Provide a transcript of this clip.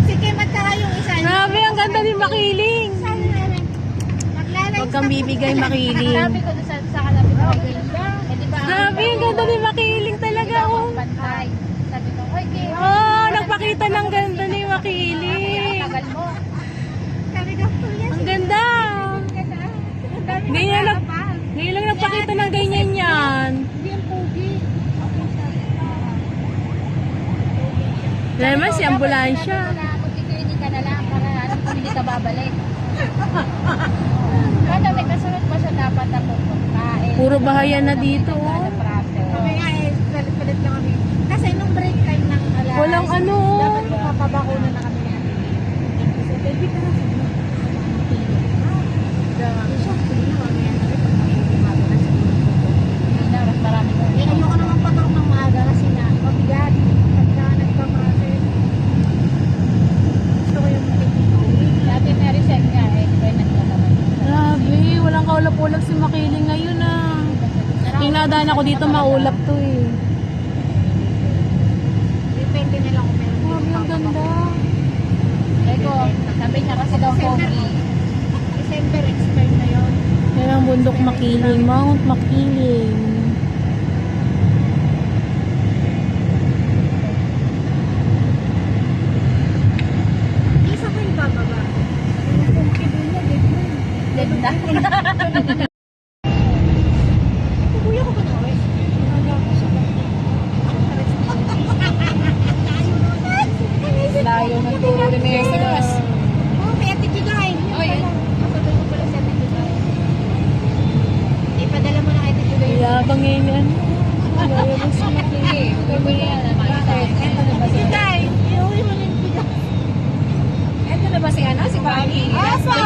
Si Kim at saka yung isa. Grabe, ang ganda ni Makiling. Huwag kang bibigay, Makiling. Sabi ko doon sa kalapit ko kay Grabe, ang ganda ni Makiling talaga. Oh. Pantay. Sabi ko, oy, Kim. Oh, nagpakita ng ganda ni Makiling. Tagal mo. Sabi ko, yan. Ang ganda. Ngayon lang nagpakita ng ganyan yan. Hindi ang pogi. Wala naman si ambulansya. Kung tikinig ka na lang para alam kung hindi ka babalik. Kada may kasunod pa siya dapat ako pagkain. Puro bahayan na dito. Oh. Kami nga palit lang kami. Kasi nung break time ng alas. Walang ano. Dapat magpapabakuna na kami. Kasi baby ka na. Mas marami ko. Ayoko naman paturok ng maaga kasi na mabigat. Pagka nagpa-process. Gusto ko yung dati may reset nga eh. Kaya nagtataman. Grabe, walang kaulap-ulap si Makiling ngayon ah. Tinadaan ako dito, maulap to eh. Depende na lang kung meron. Grabe, ang ganda. Eko, sabi niya kasi daw pogi. December expire na yun. Yan ang bundok Makiling, Mount Makiling. Isa ko yung bababa. Dead na. Kuya ko ba na oy? Layo ng turo ni Mesilas. Oh, may Ate Juday. Oh, yun. Kapatid ko pala si Ate Juday. Ipadala mo na kay Ate Juday. Yabang ngayon yan. Yabang si Makiling. Uwi mo yan naman. Bakit? Eto na ba si Juday? Iuwi mo na yung bigas. Eto na ba si ano? Si Bobby? Asa!